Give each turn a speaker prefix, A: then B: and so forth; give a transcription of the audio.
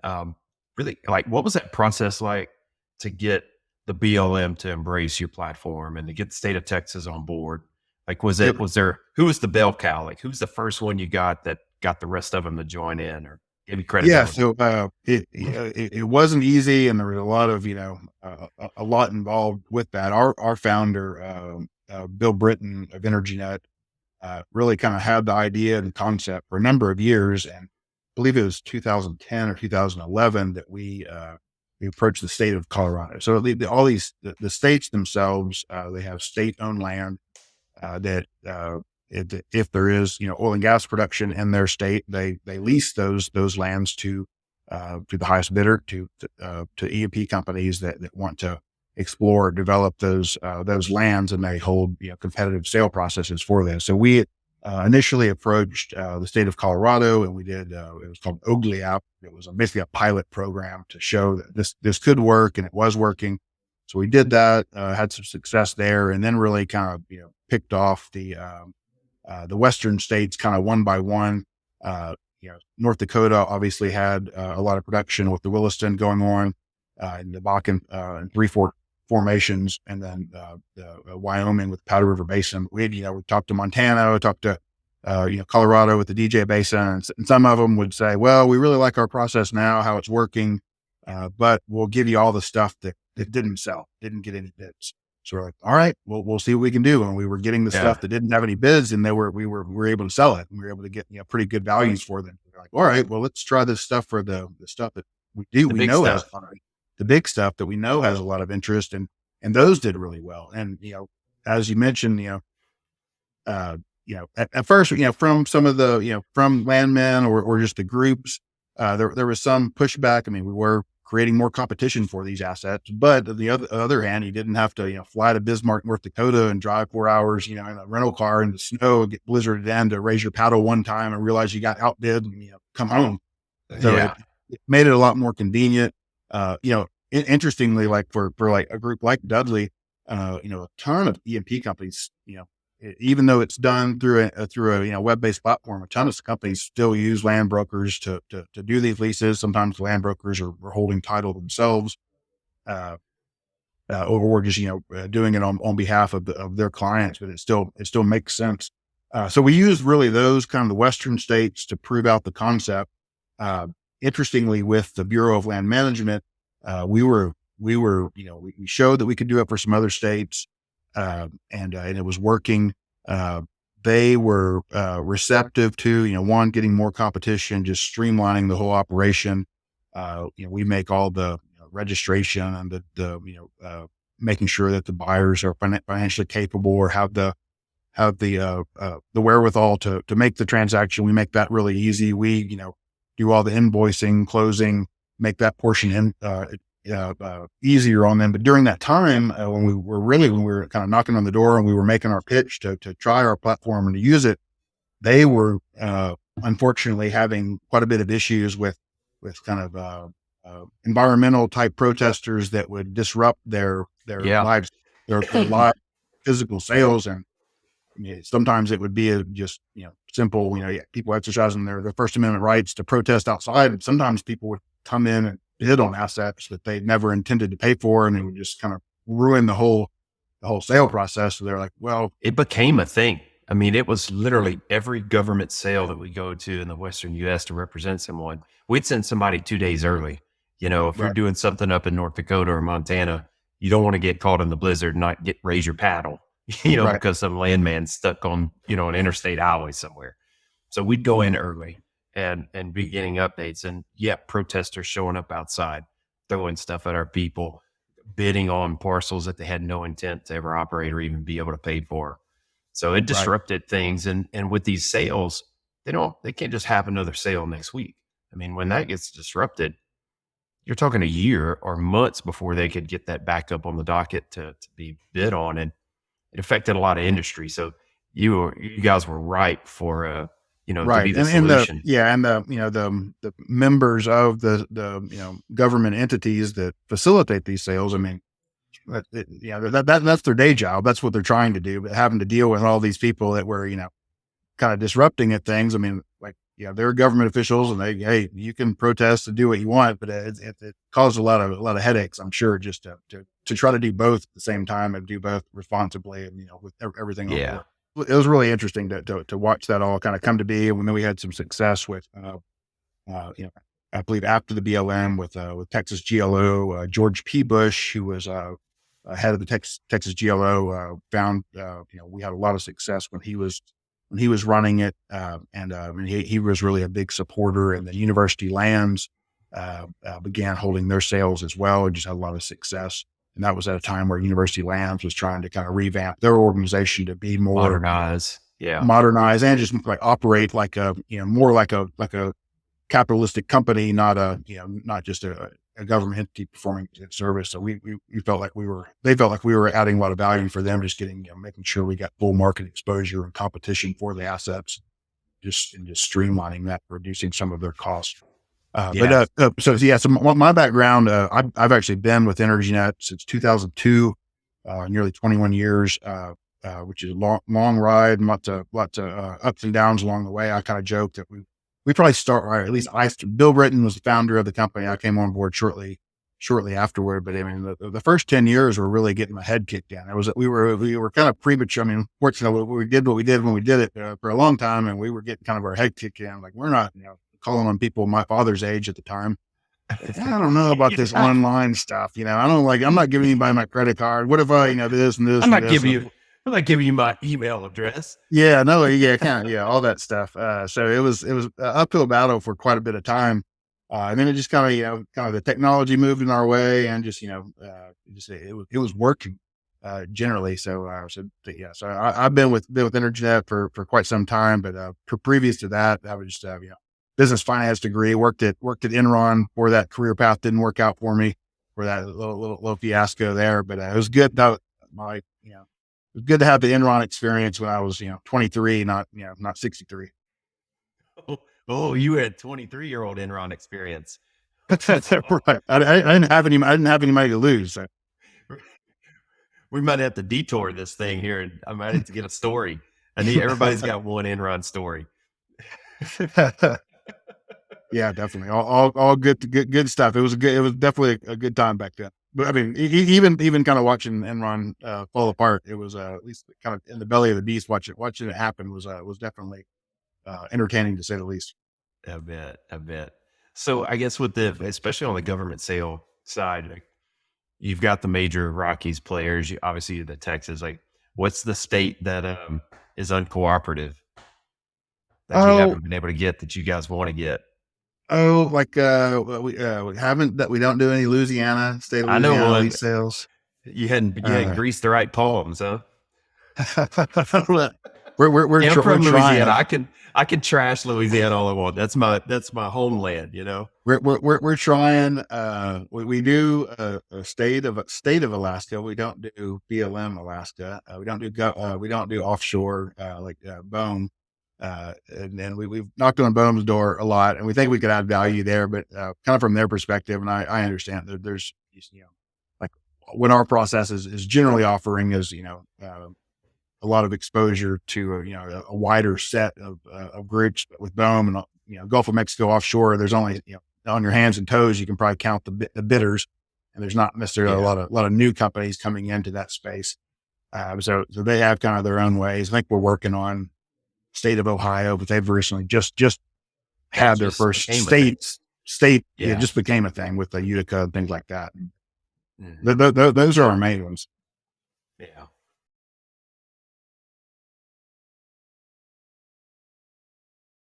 A: Um, really, like, what was that process like to get the BLM to embrace your platform and to get the state of Texas on board? Like,
B: It,
A: who was the bell cow? Like, who's the first one you got that got the rest of them to join in or give you
B: yeah,
A: credibility?
B: so it wasn't easy, and there was a lot of a lot involved with that. Our founder, Bill Britton of EnergyNet, really kind of had the idea and concept for a number of years, and I believe it was 2010 or 2011 that we approached the state of Colorado. So all these the states themselves, they have state-owned land that if there is oil and gas production in their state, they lease those lands to the highest bidder to E&P companies that want to explore, develop those lands, and they hold competitive sale processes for them. So we initially approached the state of Colorado, and we did it was called Oakley app. It was basically a pilot program to show that this could work, and it was working. So we did that, had some success there, and then really kind of picked off the western states kind of one by one. North Dakota obviously had a lot of production with the Williston going on, in the Bakken and Three Fork formations, and then the Wyoming with Powder River Basin. We talked to Montana, we talked to Colorado with the DJ Basin, and some of them would say, "Well, we really like our process now, how it's working, but we'll give you all the stuff that didn't sell, didn't get any bids." So we're like, "All right, we'll see what we can do." And we were getting the
A: Yeah,
B: stuff that didn't have any bids, and we were able to sell it, and we were able to get pretty good values for them. We're like, "All right, well, let's try this stuff for the stuff that
A: the
B: we
A: big
B: know has
A: stuff.
B: the big stuff that we know has a lot of interest, and those did really well." And as you mentioned, at first, from some of the, from landmen or just the groups, there was some pushback. I mean, we were creating more competition for these assets, but on the other hand, you didn't have to, fly to Bismarck, North Dakota and drive 4 hours, in a rental car in the snow, get blizzarded in to raise your paddle one time and realize you got outbid and, come home. So
A: Yeah.
B: it made it a lot more convenient. Interestingly, like for like a group like Dudley, a ton of E&P companies, even though it's done through a web-based platform, a ton of companies still use land brokers to do these leases. Sometimes land brokers are holding title themselves, uh, or just doing it on behalf of their clients. But it still makes sense. So we use really those kind of the Western states to prove out the concept. Uh, Interestingly, with the Bureau of Land Management, we showed that we could do it for some other states, and it was working. Uh, they were receptive to, one, getting more competition, just streamlining the whole operation. We make all the registration and making sure that the buyers are financially capable or have the wherewithal to make the transaction. We make that really easy. We, do all the invoicing, closing, make that portion easier on them. But during that time, when we were kind of knocking on the door and we were making our pitch to try our platform and to use it, they were unfortunately having quite a bit of issues with kind of environmental type protesters that would disrupt their
A: Yeah.
B: lives, their live physical sales. And sometimes it would be just simple, people exercising their First Amendment rights to protest outside. And sometimes people would come in and bid on assets that they never intended to pay for, and it would just kind of ruin the whole sale process. So they're like, well,
A: It became a thing. I mean, it was literally every government sale that we go to in the Western US to represent someone. We'd send somebody 2 days early. If you're
B: right,
A: doing something up in North Dakota or Montana, you don't want to get caught in the blizzard and not raise your paddle,
B: right,
A: because some landman's stuck on, an interstate highway somewhere. So we'd go in early and be getting updates, and yeah, protesters showing up outside, throwing stuff at our people, bidding on parcels that they had no intent to ever operate or even be able to pay for. So it
B: right,
A: disrupted things. And with these sales, they can't just have another sale next week. I mean, when that gets disrupted, you're talking a year or months before they could get that back up on the docket to be bid on. And it affected a lot of industry. So you guys were ripe for, to be
B: right.
A: the
B: And the
A: solution.
B: yeah, and the members of the government entities that facilitate these sales. I mean, that's their day job. That's what they're trying to do. But having to deal with all these people that were kind of disrupting at things. I mean, like yeah, they're government officials, and hey, you can protest and do what you want, but it caused a lot of headaches, I'm sure, just to try to do both at the same time and do both responsibly and with everything on
A: Yeah.
B: board. It was really interesting to watch that all kind of come to be, and then we had some success with I believe after the BLM with Texas GLO, George P. Bush, who was head of the Texas GLO, found we had a lot of success when he was running it, and he was really a big supporter. And the university lands began holding their sales as well, and just had a lot of success. And that was at a time where University Lands was trying to kind of revamp their organization to be more
A: Modernize. Yeah.
B: modernized and just like operate like a more like a capitalistic company, not just a government entity performing service. So we felt like they felt like we were adding a lot of value for them, just getting, making sure we got full market exposure and competition for the assets, just streamlining that, reducing some of their costs.
A: Yeah.
B: So my background, I've actually been with EnergyNet since 2002, nearly 21 years, which is a long ride, and lots of ups and downs along the way. I kind of joke that we probably start, or at least Bill Britton was the founder of the company. I came on board shortly afterward, but I mean, the first 10 years were really getting my head kicked in. It was, we were kind of premature. I mean, fortunately, we did what we did when we did it for a long time, and we were getting kind of our head kicked in. Like, we're not, calling on people my father's age at the time. I don't know about this
A: Yeah.
B: online stuff. I'm not giving anybody my credit card. What if I, this and this
A: I'm
B: and
A: not
B: this?
A: giving you. I'm not giving you my email address.
B: Yeah, no, yeah, kind of, yeah, all that stuff. So it was an uphill battle for quite a bit of time. And then it just kind of the technology moved in our way, and it was working, generally. So I've been with EnergyNet for quite some time, but, previous to that, I was just, business finance degree, worked at Enron, where that career path didn't work out for me, for that little fiasco there. But it was good though. It was good to have the Enron experience when I was, 23, not 63.
A: Oh, you had 23-year-old Enron experience.
B: Right. I didn't have any money to lose. So.
A: We might have to detour this thing here, and I might have to get a story. Everybody's got one Enron story.
B: Yeah, definitely. All good stuff. It was definitely a good time back then. But I mean, even kind of watching Enron fall apart, it was at least kind of in the belly of the beast. Watching it happen was definitely entertaining, to say the least.
A: I bet. So I guess especially on the government sale side, like, you've got the major Rockies players. Obviously the Texas. Like, what's the state that is uncooperative that you
B: Oh,
A: haven't been able to get that you guys want to get?
B: like we don't do any state of
A: I know
B: Louisiana
A: one.
B: lease sales.
A: You hadn't greased the right palms, huh?
B: we're
A: Yeah, I'm from
B: we're
A: Louisiana.
B: trying.
A: I can trash Louisiana all I want. That's my homeland.
B: We're trying. We do a state of Alaska. We don't do BLM Alaska. We don't do offshore like BOEM. And then we've knocked on BOEM's door a lot, and we think we could add value there. But kind of from their perspective, and I understand that there's like what our process is generally offering is a lot of exposure to a wider set of groups. But with BOEM and Gulf of Mexico offshore, there's only on your hands and toes you can probably count the bidders, and there's not necessarily
A: Yeah.
B: a lot of new companies coming into that space. So they have kind of their own ways. I think we're working on state of Ohio, but they've recently just
A: That
B: had their
A: just
B: first
A: became a thing.
B: state. It
A: Yeah.
B: just became a thing with the Utica and things like that.
A: Mhm.
B: Those are our main ones.
A: Yeah.